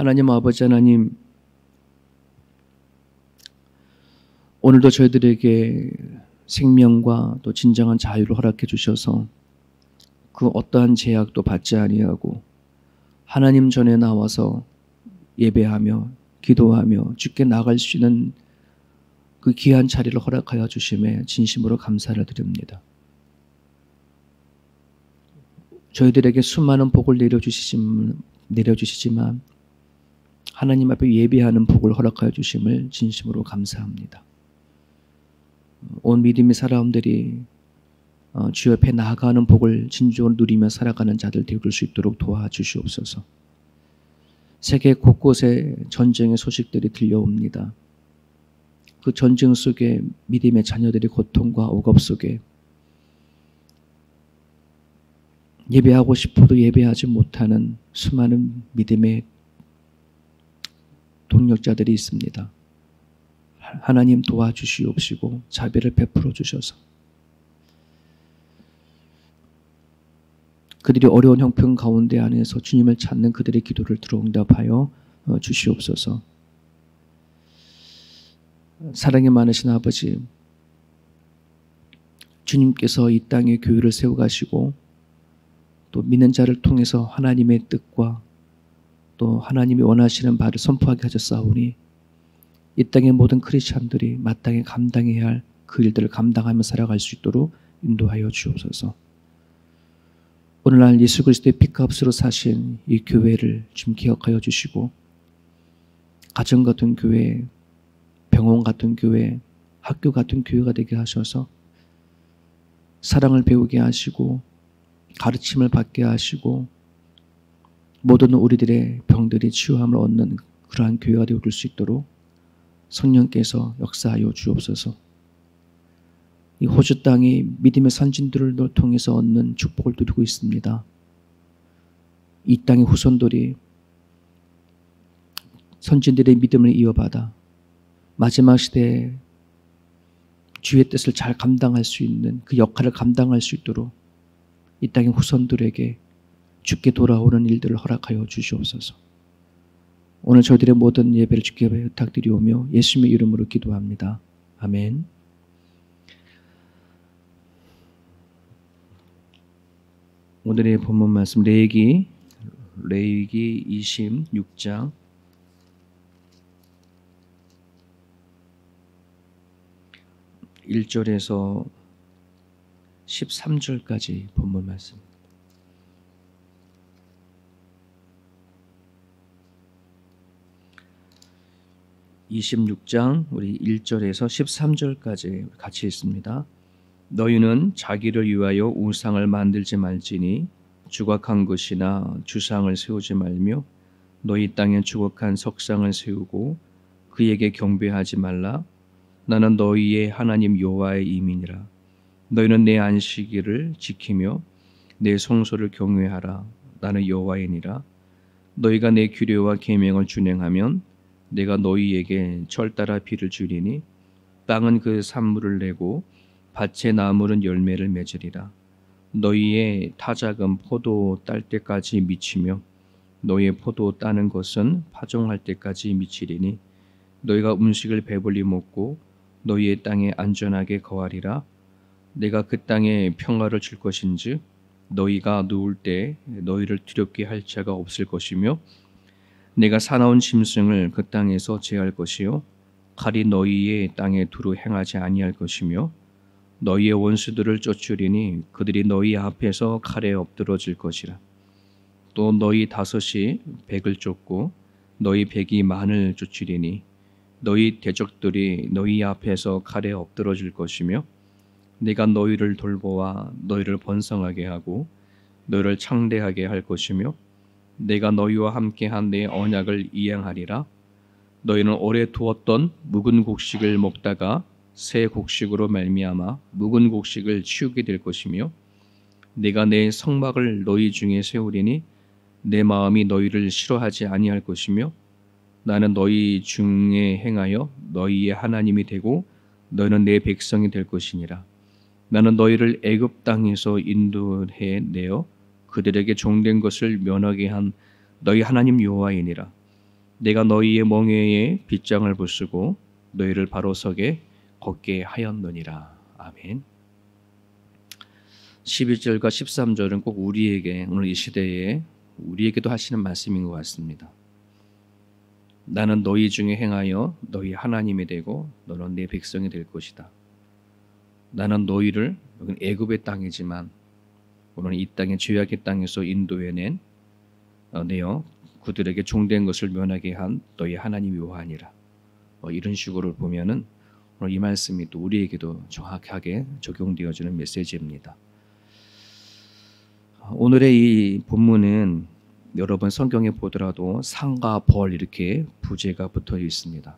하나님 아버지 하나님, 오늘도 저희들에게 생명과 또 진정한 자유를 허락해 주셔서 그 어떠한 제약도 받지 아니하고 하나님 전에 나와서 예배하며 기도하며 주께 나갈 수 있는 그 귀한 자리를 허락하여 주심에 진심으로 감사를 드립니다. 저희들에게 수많은 복을 내려주시지만 하나님 앞에 예배하는 복을 허락하여 주심을 진심으로 감사합니다. 온 믿음의 사람들이 주 옆에 나아가는 복을 진정으로 누리며 살아가는 자들 되어줄 수 있도록 도와주시옵소서. 세계 곳곳에 전쟁의 소식들이 들려옵니다. 그 전쟁 속에 믿음의 자녀들이 고통과 억압 속에 예배하고 싶어도 예배하지 못하는 수많은 믿음의 동력자들이 있습니다. 하나님 도와주시옵시고 자비를 베풀어 주셔서 그들이 어려운 형편 가운데 안에서 주님을 찾는 그들의 기도를 들어응답하여 주시옵소서. 사랑이 많으신 아버지, 주님께서 이 땅에 교회를 세워가시고 또 믿는 자를 통해서 하나님의 뜻과 또 하나님이 원하시는 바를 선포하게 하셨사오니 이 땅의 모든 크리스찬들이 마땅히 감당해야 할 그 일들을 감당하며 살아갈 수 있도록 인도하여 주옵소서. 오늘날 예수 그리스도의 피값으로 사신 이 교회를 좀 기억하여 주시고 가정 같은 교회, 병원 같은 교회, 학교 같은 교회가 되게 하셔서 사랑을 배우게 하시고 가르침을 받게 하시고 모든 우리들의 병들이 치유함을 얻는 그러한 교회가 되어줄 수 있도록 성령께서 역사하여 주옵소서. 이 호주 땅이 믿음의 선진들을 통해서 얻는 축복을 누리고 있습니다. 이 땅의 후손들이 선진들의 믿음을 이어받아 마지막 시대에 주의 뜻을 잘 감당할 수 있는 그 역할을 감당할 수 있도록 이 땅의 후손들에게 주께 돌아오는 일들을 허락하여 주시옵소서. 오늘 저희들의 모든 예배를 주께 부탁드리오며 예수님의 이름으로 기도합니다. 아멘. 오늘의 본문 말씀 레위기 26장 1절에서 13절까지 본문 말씀. (26장) 우리 1절에서 13절까지 같이 읽습니다. 너희는 자기를 위하여 우상을 만들지 말지니 주각한 것이나 주상을 세우지 말며 너희 땅에 주각한 석상을 세우고 그에게 경배하지 말라. 나는 너희의 하나님 여호와의 이민이라. 너희는 내 안식일을 지키며 내 성소를 경외하라. 나는 여호와이니라. 너희가 내 규례와 계명을 준행하면 내가 너희에게 철따라 비를 주리니 땅은 그 산물을 내고 밭의 나무는 열매를 맺으리라. 너희의 타작은 포도 딸 때까지 미치며 너희의 포도 따는 것은 파종할 때까지 미치리니 너희가 음식을 배불리 먹고 너희의 땅에 안전하게 거하리라. 내가 그 땅에 평화를 줄 것인즉 너희가 누울 때 너희를 두렵게 할 자가 없을 것이며 내가 사나운 짐승을 그 땅에서 제할 것이요 칼이 너희의 땅에 두루 행하지 아니할 것이며 너희의 원수들을 쫓으리니 그들이 너희 앞에서 칼에 엎드러질 것이라. 또 너희 다섯이 백을 쫓고 너희 백이 만을 쫓으리니 너희 대적들이 너희 앞에서 칼에 엎드러질 것이며 내가 너희를 돌보아 너희를 번성하게 하고 너희를 창대하게 할 것이며 내가 너희와 함께한 내 언약을 이행하리라. 너희는 오래 두었던 묵은 곡식을 먹다가 새 곡식으로 말미암아 묵은 곡식을 치우게 될 것이며 내가 내 성막을 너희 중에 세우리니 내 마음이 너희를 싫어하지 아니할 것이며 나는 너희 중에 행하여 너희의 하나님이 되고 너희는 내 백성이 될 것이니라. 나는 너희를 애굽 땅에서 인도해 내어 그들에게 종된 것을 면하게 한 너희 하나님 여호와이니라. 내가 너희의 멍에에 빗장을 부수고 너희를 바로 서게 걷게 하였느니라. 아멘. 11절과 13절은 꼭 우리에게, 오늘 이 시대에 우리에게도 하시는 말씀인 것 같습니다. 나는 너희 중에 행하여 너희 하나님이 되고 너는 내 백성이 될 것이다. 나는 너희를, 여기는 애굽의 땅이지만 오늘 이 땅의 죄악의 땅에서 인도해낸 내어 그들에게 종된 것을 면하게 한 너희 하나님 여호와니라. 이런 식으로 보면은 오늘 이 말씀이 또 우리에게도 정확하게 적용되어지는 메시지입니다. 오늘의 이 본문은 여러분 성경에 보더라도 상과 벌 이렇게 부제가 붙어 있습니다.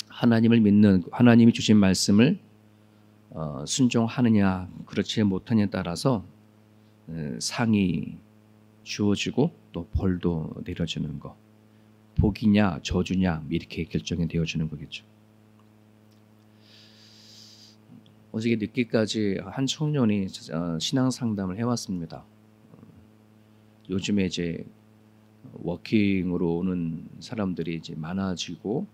하나님을 믿는, 하나님이 주신 말씀을 순종하느냐 그렇지 못하냐에 따라서 상이 주어지고 또 벌도 내려지는 것, 복이냐 저주냐 이렇게 결정이 되어지는 거겠죠. 어저께 늦게까지 한 청년이 신앙 상담을 해왔습니다. 요즘에 이제 워킹으로 오는 사람들이 이제 많아지고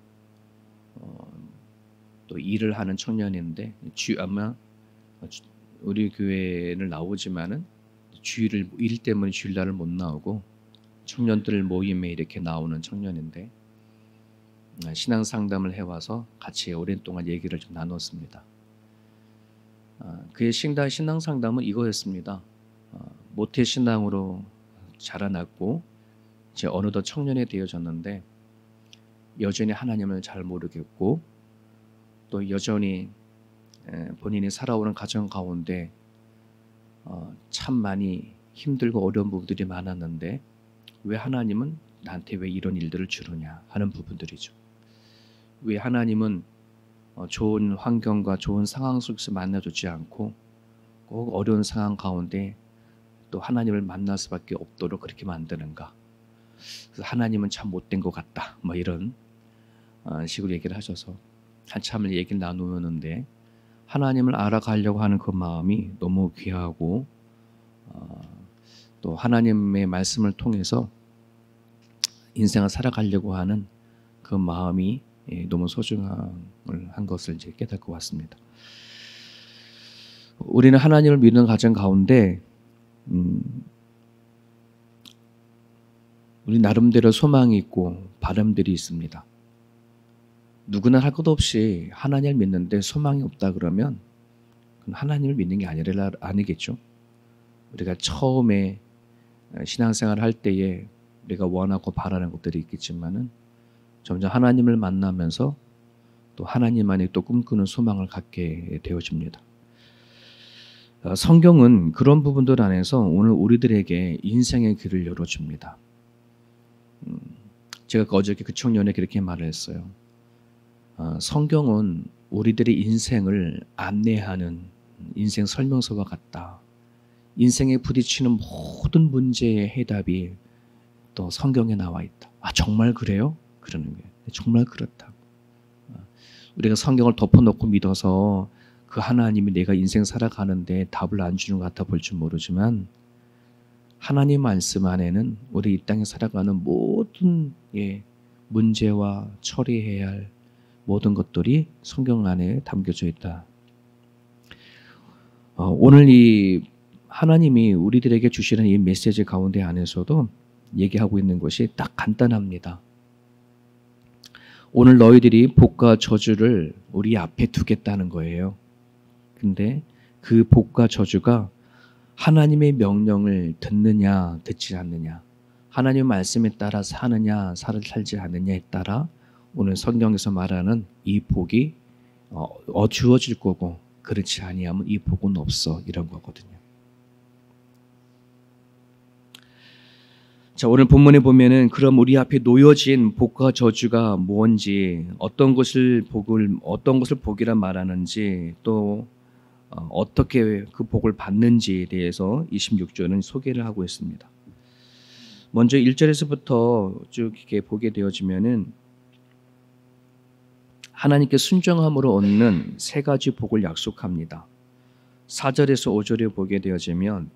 또 일을 하는 청년인데 아마 우리 교회를 나오지만은 주일을 일 때문에 주일날을 못 나오고 청년들 모임에 이렇게 나오는 청년인데 신앙 상담을 해와서 같이 오랜 동안 얘기를 좀 나눴습니다. 그의 신앙 상담은 이거였습니다. 모태 신앙으로 자라났고 이제 어느덧 청년이 되어졌는데 여전히 하나님을 잘 모르겠고 또 여전히 본인이 살아오는 가정 가운데 참 많이 힘들고 어려운 부분들이 많았는데 왜 하나님은 나한테 왜 이런 일들을 주느냐 하는 부분들이죠. 왜 하나님은 좋은 환경과 좋은 상황 속에서 만나주지 않고 꼭 어려운 상황 가운데 또 하나님을 만날 수밖에 없도록 그렇게 만드는가. 그래서 하나님은 참 못된 것 같다. 뭐 이런 식으로 얘기를 하셔서 한참을 얘기를 나누었는데 하나님을 알아가려고 하는 그 마음이 너무 귀하고 또 하나님의 말씀을 통해서 인생을 살아가려고 하는 그 마음이 너무 소중함을 한 것을 이제 깨닫고 왔습니다. 우리는 하나님을 믿는 가정 가운데 우리 나름대로 소망이 있고 바람들이 있습니다. 누구나 할 것 없이 하나님을 믿는데 소망이 없다 그러면 그건 하나님을 믿는 게 아니겠죠. 우리가 처음에 신앙생활을 할 때에 우리가 원하고 바라는 것들이 있겠지만은 점점 하나님을 만나면서 또 하나님 안에 또 꿈꾸는 소망을 갖게 되어집니다. 성경은 그런 부분들 안에서 오늘 우리들에게 인생의 길을 열어줍니다. 제가 어저께 그 청년에 그렇게 말을 했어요. 성경은 우리들의 인생을 안내하는 인생 설명서와 같다. 인생에 부딪히는 모든 문제의 해답이 또 성경에 나와 있다. 정말 그래요? 그러는 거예요. 정말 그렇다. 우리가 성경을 덮어놓고 믿어서 그 하나님이 내가 인생 살아가는데 답을 안 주는 것 같아 볼 줄 모르지만 하나님 말씀 안에는 우리 이 땅에 살아가는 모든 문제와 처리해야 할 모든 것들이 성경 안에 담겨져 있다. 오늘 이 하나님이 우리들에게 주시는 이 메시지 가운데 안에서도 얘기하고 있는 것이 딱 간단합니다. 오늘 너희들이 복과 저주를 우리 앞에 두겠다는 거예요. 근데 그 복과 저주가 하나님의 명령을 듣느냐 듣지 않느냐, 하나님의 말씀에 따라 사느냐 살지 않느냐에 따라 오늘 성경에서 말하는 이 복이 주어질 거고 그렇지 아니하면 이 복은 없어, 이런 거거든요. 자, 오늘 본문에 보면은 그럼 우리 앞에 놓여진 복과 저주가 뭔지, 어떤 것을 복이라 말하는지, 또 어떻게 그 복을 받는지에 대해서 26절은 소개를 하고 있습니다. 먼저 1절에서부터 쭉 이렇게 보게 되어지면은 하나님께 순종함으로 얻는 세 가지 복을 약속합니다. 4절에서 5절에 보게 되어지면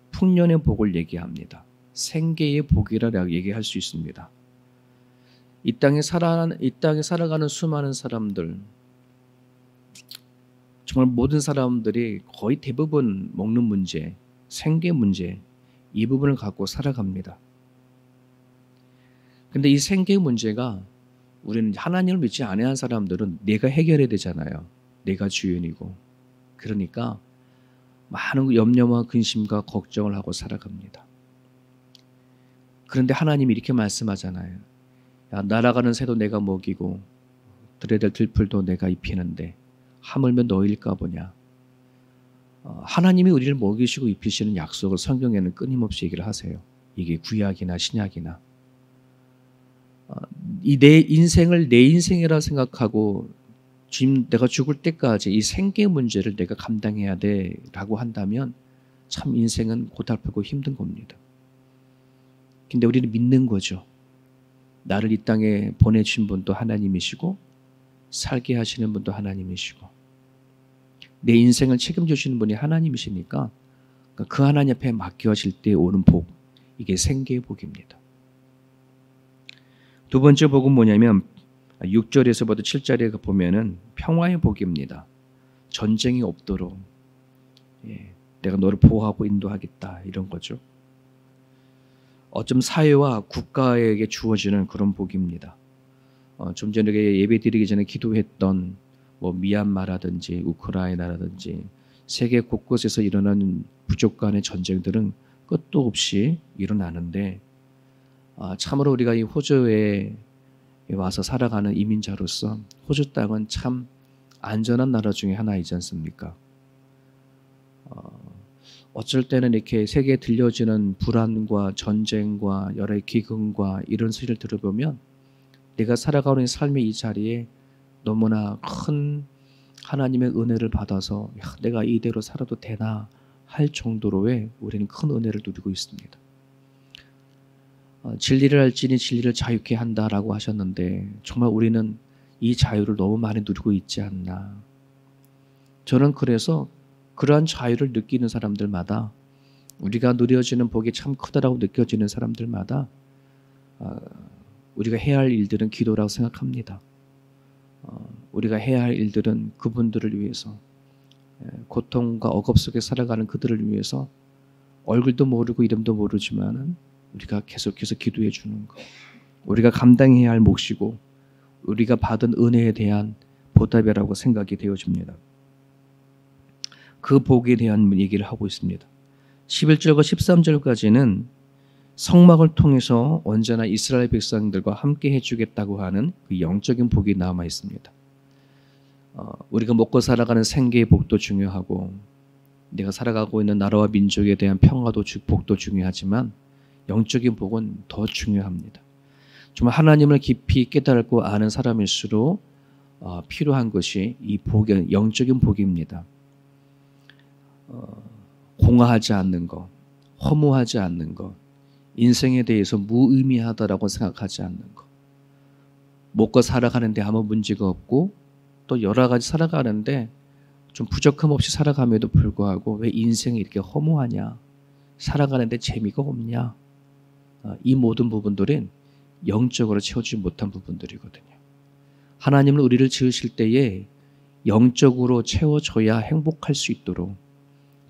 풍년의 복을 얘기합니다. 생계의 복이라 얘기할 수 있습니다. 이 땅에 살아가는 수많은 사람들, 정말 모든 사람들이 거의 대부분 먹는 문제, 생계 문제, 이 부분을 갖고 살아갑니다. 근데 이 생계 문제가 우리는 하나님을 믿지 않는 사람들은 내가 해결해야 되잖아요. 내가 주인이고. 그러니까 많은 염려와 근심과 걱정을 하고 살아갑니다. 그런데 하나님이 이렇게 말씀하잖아요. 야, 날아가는 새도 내가 먹이고 들에 될 들풀도 내가 입히는데 하물며 너희일까 보냐. 하나님이 우리를 먹이시고 입히시는 약속을 성경에는 끊임없이 얘기를 하세요. 이게 구약이나 신약이나. 이 내 인생을 내 인생이라 생각하고 지금 내가 죽을 때까지 이 생계 문제를 내가 감당해야 돼라고 한다면 참 인생은 고달프고 힘든 겁니다. 근데 우리는 믿는 거죠. 나를 이 땅에 보내신 분도 하나님이시고 살게 하시는 분도 하나님이시고 내 인생을 책임져 주시는 분이 하나님이시니까 그 하나님 앞에 맡겨질 때 오는 복, 이게 생계의 복입니다. 두 번째 복은 뭐냐면 6절에서부터 7절에 보면은 평화의 복입니다. 전쟁이 없도록 내가 너를 보호하고 인도하겠다 이런 거죠. 어쩜 사회와 국가에게 주어지는 그런 복입니다. 좀 전에 예배 드리기 전에 기도했던 뭐 미얀마라든지 우크라이나라든지 세계 곳곳에서 일어나는 부족 간의 전쟁들은 끝도 없이 일어나는데 참으로 우리가 이 호주에 와서 살아가는 이민자로서 호주 땅은 참 안전한 나라 중에 하나이지 않습니까? 어쩔 때는 이렇게 세계에 들려지는 불안과 전쟁과 여러 기근과 이런 소리를 들어보면 내가 살아가는 삶의 이 자리에 너무나 큰 하나님의 은혜를 받아서 내가 이대로 살아도 되나 할 정도로의 우리는 큰 은혜를 누리고 있습니다. 진리를 알지니 진리를 자유케 한다라고 하셨는데 정말 우리는 이 자유를 너무 많이 누리고 있지 않나. 저는 그래서 그러한 자유를 느끼는 사람들마다 우리가 누려지는 복이 참 크다라고 느껴지는 사람들마다 우리가 해야 할 일들은 기도라고 생각합니다. 우리가 해야 할 일들은 그분들을 위해서 고통과 억압 속에 살아가는 그들을 위해서 얼굴도 모르고 이름도 모르지만은 우리가 계속해서 기도해 주는 것. 우리가 감당해야 할 몫이고 우리가 받은 은혜에 대한 보답이라고 생각이 되어집니다. 그 복에 대한 얘기를 하고 있습니다. 11절과 13절까지는 성막을 통해서 언제나 이스라엘 백성들과 함께 해주겠다고 하는 그 영적인 복이 남아 있습니다. 우리가 먹고 살아가는 생계의 복도 중요하고 내가 살아가고 있는 나라와 민족에 대한 평화도 복도 중요하지만 영적인 복은 더 중요합니다. 정말 하나님을 깊이 깨달고 아는 사람일수록 필요한 것이 이 복의 영적인 복입니다. 공허하지 않는 것, 허무하지 않는 것, 인생에 대해서 무의미하다라고 생각하지 않는 것, 먹고 살아가는데 아무 문제가 없고 또 여러 가지 살아가는데 좀 부족함 없이 살아감에도 불구하고 왜 인생이 이렇게 허무하냐, 살아가는데 재미가 없냐, 이 모든 부분들은 영적으로 채워주지 못한 부분들이거든요. 하나님은 우리를 지으실 때에 영적으로 채워줘야 행복할 수 있도록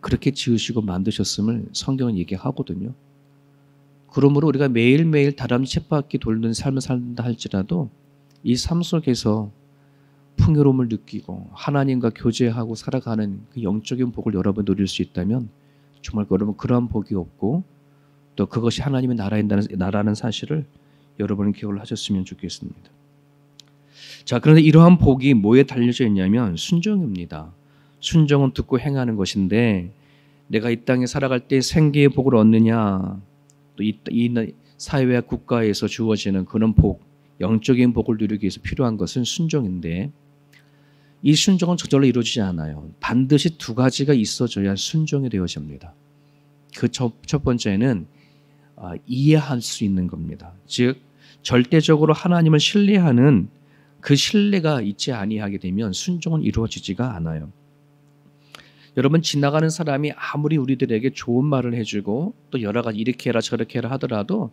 그렇게 지으시고 만드셨음을 성경은 얘기하거든요. 그러므로 우리가 매일매일 다람쥐 쳇바퀴 돌는 삶을 산다 할지라도 이 삶 속에서 풍요로움을 느끼고 하나님과 교제하고 살아가는 그 영적인 복을 여러분 누릴 수 있다면 정말 여러분 그러한 복이 없고 또 그것이 하나님의 나라는 사실을 여러분은 기억을 하셨으면 좋겠습니다. 자, 그런데 이러한 복이 뭐에 달려져 있냐면 순종입니다. 순종은 듣고 행하는 것인데 내가 이 땅에 살아갈 때 생계의 복을 얻느냐 또 이 사회와 국가에서 주어지는 그런 복, 영적인 복을 누리기 위해서 필요한 것은 순종인데 이 순종은 저절로 이루어지지 않아요. 반드시 두 가지가 있어줘야 순종이 되어집니다. 그 첫 번째는 이해할 수 있는 겁니다. 즉 절대적으로 하나님을 신뢰하는 그 신뢰가 있지 아니하게 되면 순종은 이루어지지가 않아요. 여러분 지나가는 사람이 아무리 우리들에게 좋은 말을 해주고 또 여러 가지 이렇게 해라 저렇게 해라 하더라도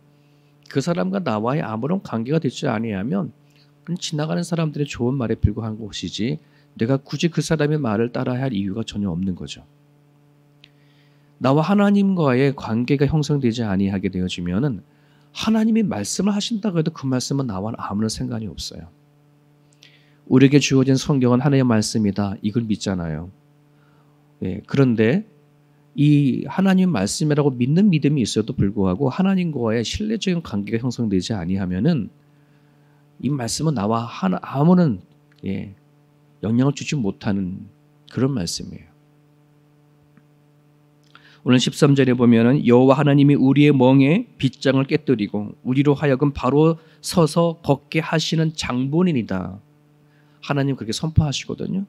그 사람과 나와의 아무런 관계가 되지 아니하면 그냥 지나가는 사람들의 좋은 말에 불과한 것이지 내가 굳이 그 사람의 말을 따라야 할 이유가 전혀 없는 거죠. 나와 하나님과의 관계가 형성되지 아니하게 되어지면은 하나님이 말씀을 하신다고 해도 그 말씀은 나와는 아무런 상관이 없어요. 우리에게 주어진 성경은 하나님의 말씀이다. 이걸 믿잖아요. 예, 그런데 이 하나님 말씀이라고 믿는 믿음이 있어도 불구하고 하나님과의 신뢰적인 관계가 형성되지 아니하면은 이 말씀은 나와 아무런 영향을 주지 못하는 그런 말씀이에요. 오늘 13절에 보면은 여호와 하나님이 우리의 멍에 빗장을 깨뜨리고 우리로 하여금 바로 서서 걷게 하시는 장본인이다. 하나님 그렇게 선포하시거든요.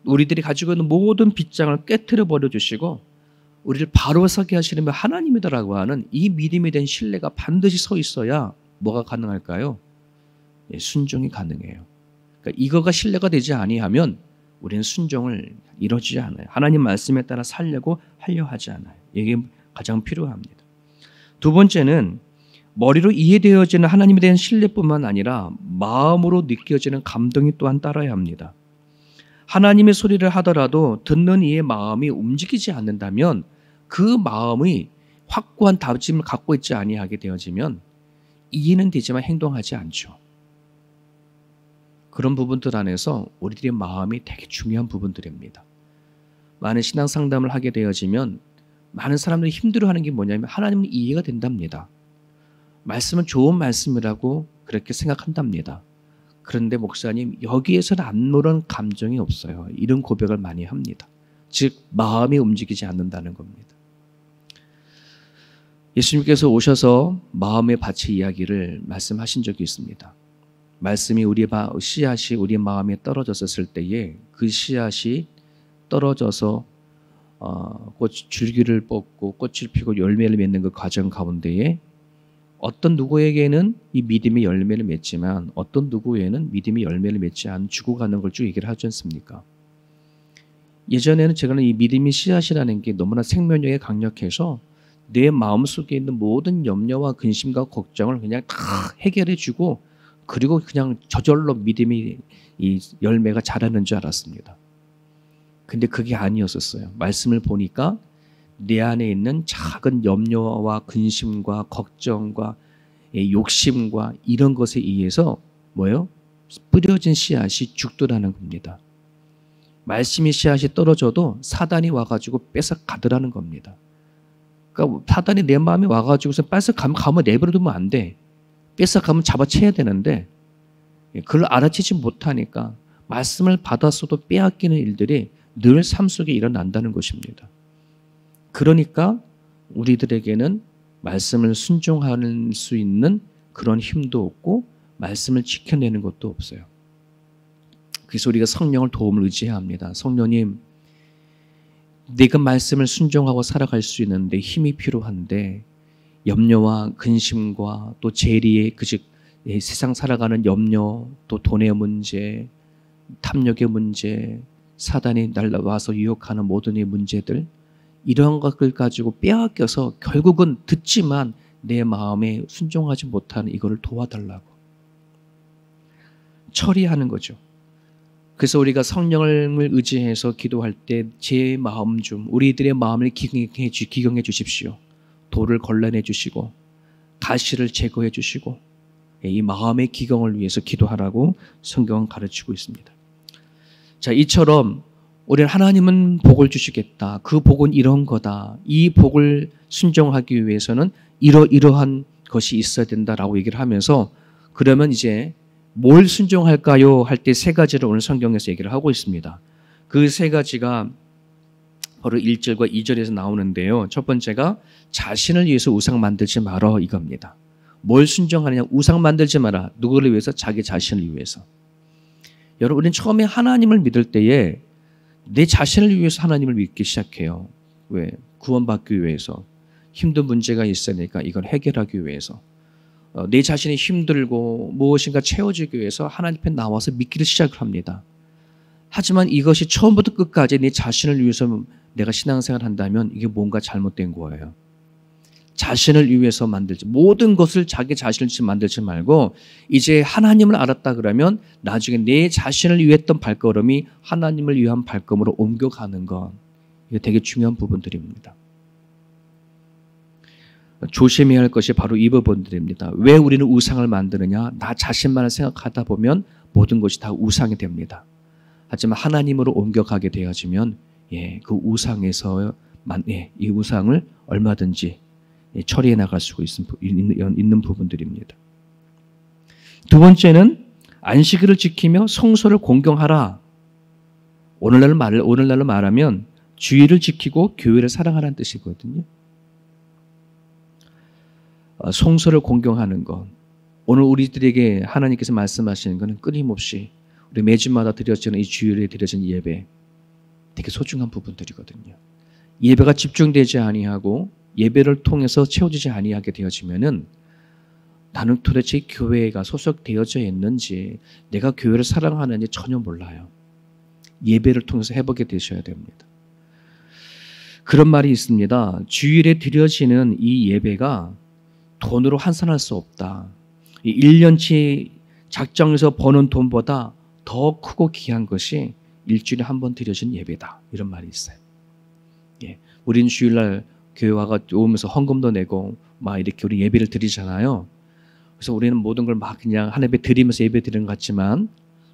우리들이 가지고 있는 모든 빗장을 깨뜨려 버려 주시고 우리를 바로 서게 하시는 분 하나님이다라고 하는 이 믿음에 대한 신뢰가 반드시 서 있어야 뭐가 가능할까요? 순종이 가능해요. 그러니까 이거가 신뢰가 되지 아니하면 우리는 순종을 이루지 않아요. 하나님 말씀에 따라 살려고 하려 하지 않아요. 이게 가장 필요합니다. 두 번째는 머리로 이해되어지는 하나님에 대한 신뢰뿐만 아니라 마음으로 느껴지는 감동이 또한 따라야 합니다. 하나님의 소리를 하더라도 듣는 이의 마음이 움직이지 않는다면 그 마음이 확고한 다짐을 갖고 있지 아니하게 되어지면 이해는 되지만 행동하지 않죠. 그런 부분들 안에서 우리들의 마음이 되게 중요한 부분들입니다. 많은 신앙 상담을 하게 되어지면 많은 사람들이 힘들어하는 게 뭐냐면 하나님은 이해가 된답니다. 말씀은 좋은 말씀이라고 그렇게 생각한답니다. 그런데 목사님 여기에서는 아무런 감정이 없어요. 이런 고백을 많이 합니다. 즉 마음이 움직이지 않는다는 겁니다. 예수님께서 오셔서 마음의 밭의 이야기를 말씀하신 적이 있습니다. 말씀이 씨앗이 우리 마음에 떨어졌을 때에 그 씨앗이 떨어져서 줄기를 뻗고 꽃을 피고 열매를 맺는 그 과정 가운데에 어떤 누구에게는 이 믿음의 열매를 맺지만 어떤 누구에는 믿음의 열매를 맺지 않은 죽어가는 걸 쭉 얘기를 하지 않습니까? 예전에는 제가는 이 믿음의 씨앗이라는 게 너무나 생명력에 강력해서 내 마음속에 있는 모든 염려와 근심과 걱정을 그냥 다 해결해주고 그리고 그냥 저절로 믿음이 이 열매가 자라는 줄 알았습니다. 근데 그게 아니었었어요. 말씀을 보니까 내 안에 있는 작은 염려와 근심과 걱정과 욕심과 이런 것에 의해서 뭐예요? 뿌려진 씨앗이 죽더라는 겁니다. 말씀의 씨앗이 떨어져도 사단이 와가지고 뺏어가더라는 겁니다. 그러니까 사단이 내 마음에 와가지고서 뺏어가면 내버려두면 안 돼. 뺏어가면 잡아채야 되는데 그걸 알아채지 못하니까 말씀을 받았어도 빼앗기는 일들이 늘 삶 속에 일어난다는 것입니다. 그러니까 우리들에게는 말씀을 순종할 수 있는 그런 힘도 없고 말씀을 지켜내는 것도 없어요. 그래서 우리가 성령을 도움을 의지해야 합니다. 성령님, 내가 말씀을 순종하고 살아갈 수 있는데 힘이 필요한데 염려와 근심과 또 재리의 세상 살아가는 염려, 또 돈의 문제, 탐욕의 문제, 사단이 날라와서 유혹하는 모든 이 문제들 이런 것을 가지고 빼앗겨서 결국은 듣지만 내 마음에 순종하지 못하는 이거를 도와달라고 처리하는 거죠. 그래서 우리가 성령을 의지해서 기도할 때 제 마음 좀 우리들의 마음을 기경해 주십시오. 돌을 걸러내 주시고 가시를 제거해 주시고 이 마음의 기경을 위해서 기도하라고 성경은 가르치고 있습니다. 자, 이처럼 우리는 하나님은 복을 주시겠다. 그 복은 이런 거다. 이 복을 순종하기 위해서는 이러한 것이 있어야 된다라고 얘기를 하면서 그러면 이제 뭘 순종할까요? 할 때 세 가지를 오늘 성경에서 얘기를 하고 있습니다. 그 세 가지가 바로 1절과 2절에서 나오는데요. 첫 번째가 자신을 위해서 우상 만들지 마라 이겁니다. 뭘 순종하느냐? 우상 만들지 마라. 누구를 위해서? 자기 자신을 위해서. 여러분, 우리는 처음에 하나님을 믿을 때에 내 자신을 위해서 하나님을 믿기 시작해요. 왜? 구원받기 위해서. 힘든 문제가 있으니까 이걸 해결하기 위해서. 내 자신이 힘들고 무엇인가 채워지기 위해서 하나님 앞에 나와서 믿기를 시작을 합니다. 하지만 이것이 처음부터 끝까지 내 자신을 위해서 내가 신앙생활을 한다면 이게 뭔가 잘못된 거예요. 자신을 위해서 만들지, 모든 것을 자기 자신을 위해서 만들지 말고 이제 하나님을 알았다 그러면 나중에 내 자신을 위했던 발걸음이 하나님을 위한 발걸음으로 옮겨가는 것, 이게 되게 중요한 부분들입니다. 조심해야 할 것이 바로 이 부분들입니다. 왜 우리는 우상을 만드느냐? 나 자신만을 생각하다 보면 모든 것이 다 우상이 됩니다. 하지만 하나님으로 옮겨가게 되어지면 그 우상에서 이 우상을 얼마든지 처리해 나갈 수가 있는 부분들입니다. 두 번째는 안식일을 지키며 성소를 공경하라. 오늘날로 말하면 주일을 지키고 교회를 사랑하라는 뜻이거든요. 성소를 공경하는 것. 오늘 우리들에게 하나님께서 말씀하시는 것은 끊임없이 우리 매주마다 드려지는 이 주일에 드려진 예배, 되게 소중한 부분들이거든요. 예배가 집중되지 아니하고 예배를 통해서 채워지지 아니하게 되어지면은 나는 도대체 교회가 소속되어져 있는지, 내가 교회를 사랑하는지 전혀 몰라요. 예배를 통해서 해보게 되셔야 됩니다. 그런 말이 있습니다. 주일에 드려지는 이 예배가 돈으로 환산할 수 없다. 1년치 작정해서 버는 돈보다 더 크고 귀한 것이 일주일에 한 번 드려진 예배다. 이런 말이 있어요. 우리는 주일날 교회 오면서 헌금도 내고 막 이렇게 우리 예배를 드리잖아요. 그래서 우리는 모든 걸 막 그냥 하나님께 드리면서 예배 드리는 것 같지만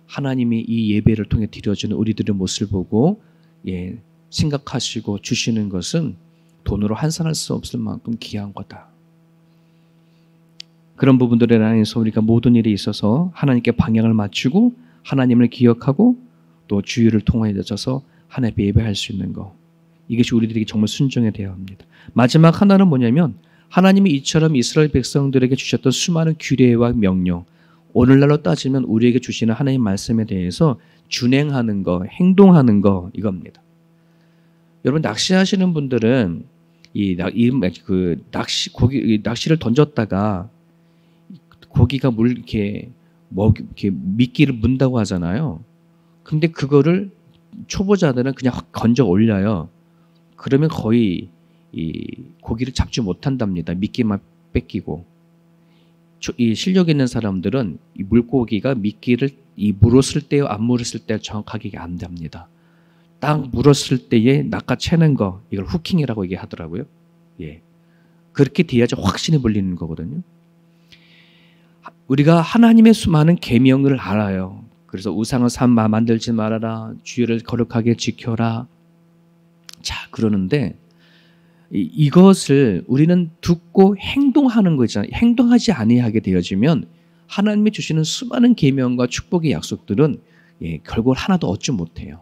하나님이 이 예배를 통해 드려주는 우리들의 모습을 보고 생각하시고 주시는 것은 돈으로 환산할 수 없을 만큼 귀한 거다. 그런 부분들에 대해서 우리가 모든 일에 있어서 하나님께 방향을 맞추고 하나님을 기억하고 또 주일을 통하여서 하나님께 예배할 수 있는 것, 이것이 우리들에게 정말 순종해야 돼야 합니다. 마지막 하나는 뭐냐면 하나님이 이처럼 이스라엘 백성들에게 주셨던 수많은 규례와 명령, 오늘날로 따지면 우리에게 주시는 하나님 말씀에 대해서 준행하는 거, 행동하는 거, 이겁니다. 여러분, 낚시하시는 분들은 낚시를 던졌다가 고기가 이렇게 미끼를 문다고 하잖아요. 근데 그거를 초보자들은 그냥 확 건져 올려요. 그러면 거의 이 고기를 잡지 못한답니다. 미끼만 뺏기고. 이 실력 있는 사람들은 이 물고기가 미끼를 물었을 때요, 안 물었을 때 정확하게 안 됩니다. 딱 물었을 때에 낚아채는 거, 이걸 후킹이라고 얘기하더라고요. 그렇게 돼야지 확신이 물리는 거거든요. 우리가 하나님의 수많은 계명을 알아요. 그래서 우상을 만들지 말아라, 주일을 거룩하게 지켜라. 자, 그러는데 이것을 우리는 듣고 행동하는 거 있잖아요. 행동하지 아니하게 되어지면 하나님이 주시는 수많은 계명과 축복의 약속들은 결국 하나도 얻지 못해요.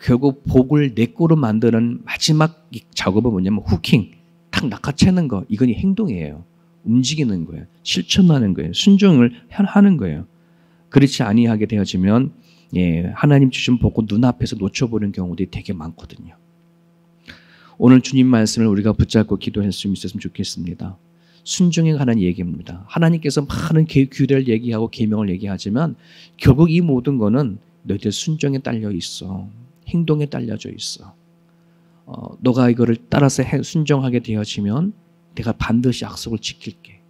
결국 복을 내 거로 만드는 마지막 작업은 뭐냐면 후킹, 딱 낚아채는 거. 이건 행동이에요. 움직이는 거예요. 실천하는 거예요. 순종을 하는 거예요. 그렇지 아니하게 되어지면 하나님 주신 복을 눈앞에서 놓쳐보는 경우들이 되게 많거든요. 오늘 주님 말씀을 우리가 붙잡고 기도할 수 있었으면 좋겠습니다. 순종에 관한 얘기입니다. 하나님께서 많은 규례를 얘기하고 계명을 얘기하지만 결국 이 모든 거는 너희들 순종에 딸려 있어. 행동에 딸려져 있어. 너가 이거를 따라서 순종하게 되어지면 내가 반드시 약속을 지킬게.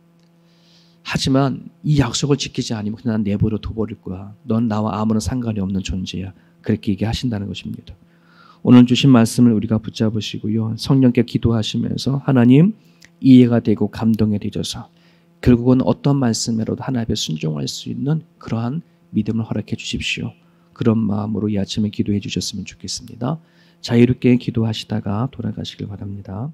하지만 이 약속을 지키지 않으면 그냥 내버려 둬버릴 거야. 넌 나와 아무런 상관이 없는 존재야. 그렇게 얘기하신다는 것입니다. 오늘 주신 말씀을 우리가 붙잡으시고요. 성령께 기도하시면서 하나님, 이해가 되고 감동이 되셔서 결국은 어떤 말씀에라도 하나님께 순종할 수 있는 그러한 믿음을 허락해 주십시오. 그런 마음으로 이 아침에 기도해 주셨으면 좋겠습니다. 자유롭게 기도하시다가 돌아가시길 바랍니다.